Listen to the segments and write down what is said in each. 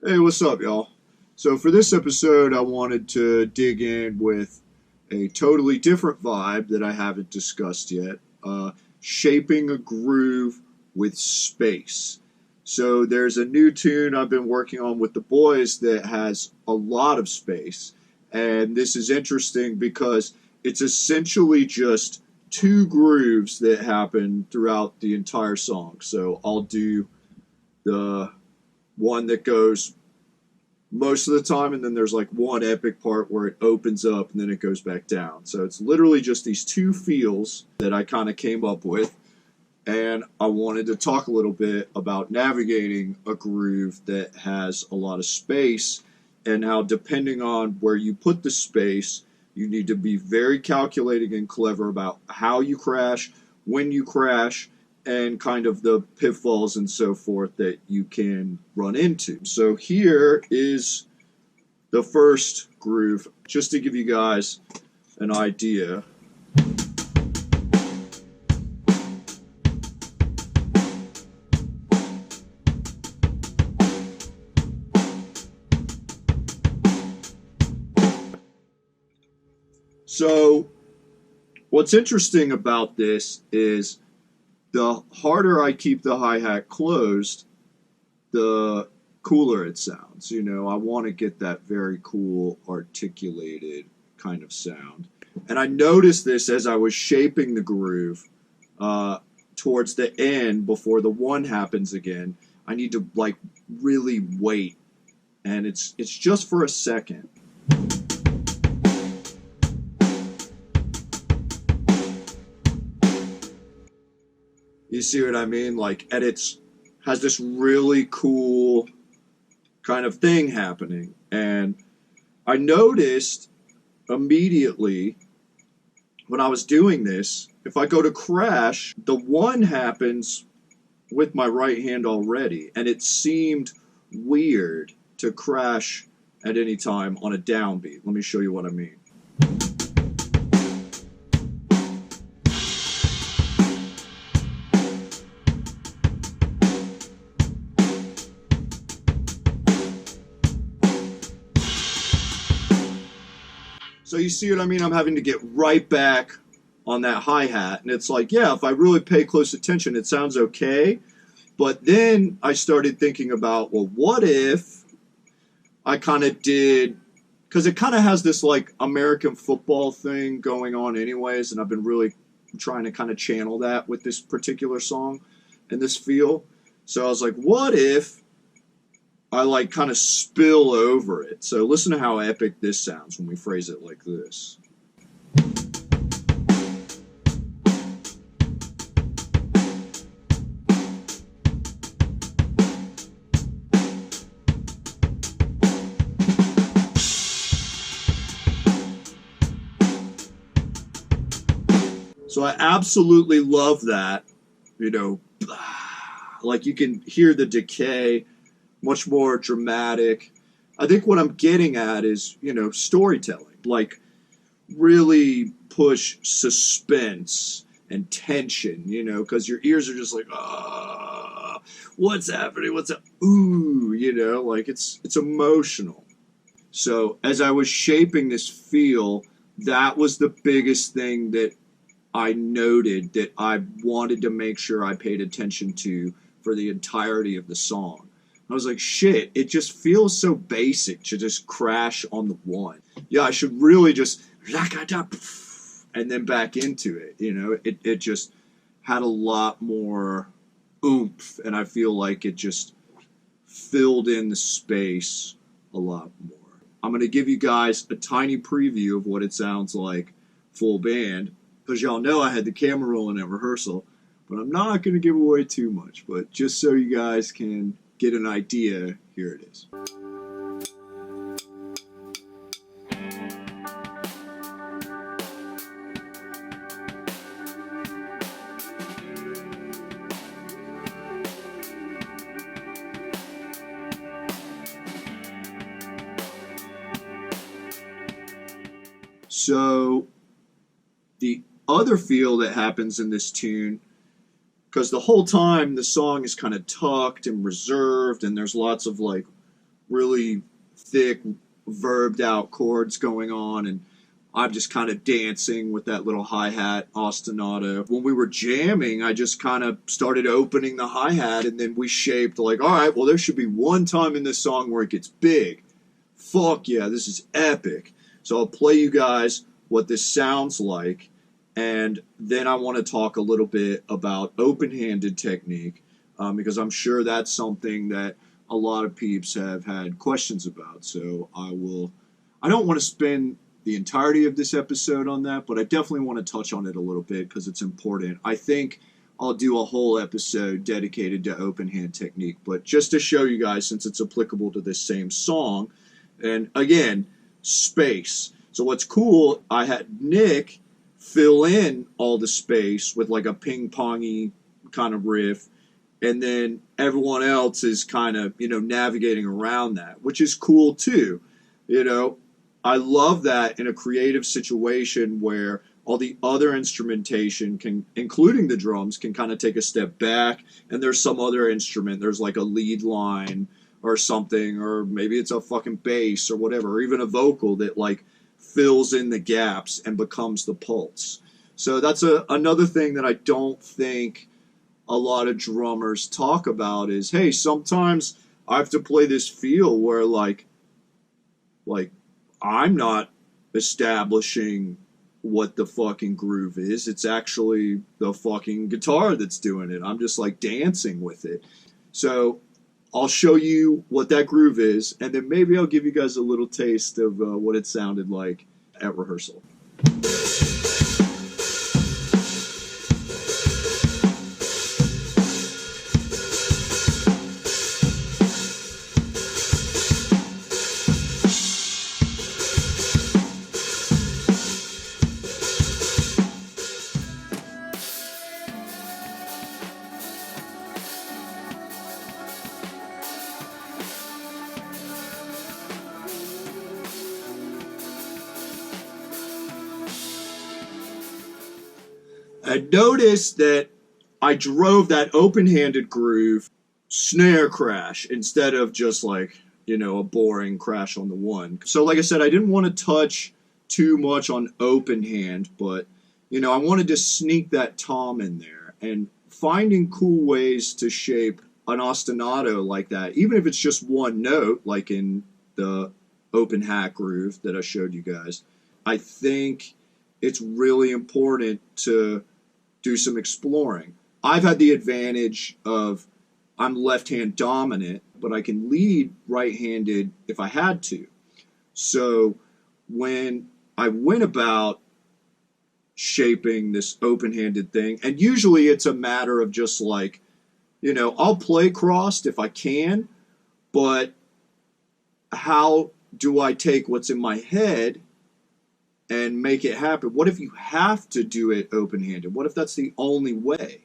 Hey, what's up, y'all? So, for this episode, I wanted to dig in with a totally different vibe that I haven't discussed yet, shaping a groove with space. So, there's a new tune I've been working on with the boys that has a lot of space. And this is interesting because it's essentially just two grooves that happen throughout the entire song. So, I'll do the one that goes most of the time, and then there's like one epic part where it opens up and then it goes back down. So it's literally just these two feels that I kind of came up with, and I wanted to talk a little bit about navigating a groove that has a lot of space, and how depending on where you put the space, you need to be very calculating and clever about how you crash, when you crash, and kind of the pitfalls and so forth that you can run into. So here is the first groove, just to give you guys an idea. So what's interesting about this is the harder I keep the hi-hat closed, the cooler it sounds. I want to get that very cool, articulated kind of sound. And I noticed this as I was shaping the groove towards the end, before the one happens again. I need to really wait, and it's just for a second. You see what I mean? And it's has this really cool kind of thing happening. And I noticed immediately when I was doing this, if I go to crash, the one happens with my right hand already. And it seemed weird to crash at any time on a downbeat. Let me show you what I mean. So you see what I mean? I'm having to get right back on that hi-hat. And it's like, yeah, if I really pay close attention, it sounds okay. But then I started thinking about, well, what if I kind of did, because it kind of has this American football thing going on anyways, and I've been really trying to kind of channel that with this particular song and this feel. So I was like, what if I kind of spill over it? So listen to how epic this sounds when we phrase it like this. So I absolutely love that, you can hear the decay, much more dramatic. I think what I'm getting at is, storytelling. Really push suspense and tension, because your ears are just like, ah, what's happening? What's up? Ooh, it's emotional. So as I was shaping this feel, that was the biggest thing that I noted that I wanted to make sure I paid attention to for the entirety of the song. I was like, shit, it just feels so basic to just crash on the one. Yeah, I should really just and then back into it. It just had a lot more oomph, and I feel like it just filled in the space a lot more. I'm going to give you guys a tiny preview of what it sounds like full band, because y'all know I had the camera rolling at rehearsal, but I'm not going to give away too much. But just so you guys can get an idea, here it is. So the other feel that happens in this tune, because the whole time the song is kind of tucked and reserved, and there's lots of really thick, verbed out chords going on, and I'm just kind of dancing with that little hi-hat ostinato. When we were jamming, I just kind of started opening the hi-hat, and then we shaped like, all right, well, there should be one time in this song where it gets big. Fuck yeah, this is epic. So I'll play you guys what this sounds like, and then I want to talk a little bit about open-handed technique, because I'm sure that's something that a lot of peeps have had questions about. So I don't want to spend the entirety of this episode on that, but I definitely want to touch on it a little bit because it's important. I think I'll do a whole episode dedicated to open hand technique, but just to show you guys, since it's applicable to this same song, and again, space. So what's cool, I had Nick fill in all the space with like a ping-pongy kind of riff, and then everyone else is kind of, navigating around that, which is cool too. I love that in a creative situation where all the other instrumentation can, including the drums, can kind of take a step back, and there's some other instrument, there's like a lead line or something, or maybe it's a fucking bass or whatever, or even a vocal that like fills in the gaps and becomes the pulse. So that's another thing that I don't think a lot of drummers talk about is, hey, sometimes I have to play this feel where like I'm not establishing what the fucking groove is. It's actually the fucking guitar that's doing it. I'm just like dancing with it. So I'll show you what that groove is, and then maybe I'll give you guys a little taste of what it sounded like at rehearsal. I noticed that I drove that open-handed groove snare crash instead of just like, a boring crash on the one. So like I said, I didn't want to touch too much on open hand, but, I wanted to sneak that tom in there, and finding cool ways to shape an ostinato like that, even if it's just one note, like in the open hat groove that I showed you guys, I think it's really important to do some exploring. I've had the advantage of I'm left-hand dominant, but I can lead right-handed if I had to. So when I went about shaping this open-handed thing, and usually it's a matter of just like, I'll play crossed if I can, but how do I take what's in my head and make it happen? What if you have to do it open-handed? What if that's the only way?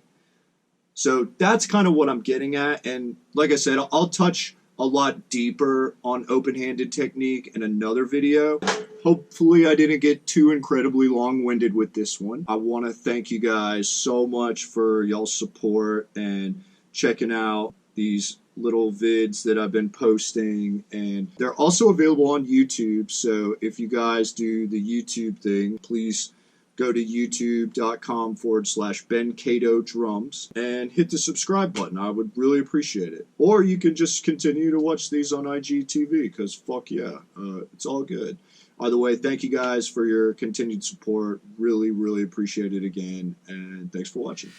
So that's kind of what I'm getting at. And like I said, I'll touch a lot deeper on open-handed technique in another video. Hopefully I didn't get too incredibly long-winded with this one. I want to thank you guys so much for y'all's support and checking out these little vids that I've been posting, and they're also available on YouTube. So if you guys do the YouTube thing, please go to youtube.com/Ben Cato Drums and hit the subscribe button. I would really appreciate it. Or you can just continue to watch these on IGTV, because fuck yeah, it's all good. Either way, thank you guys for your continued support. Really, really appreciate it again, and thanks for watching.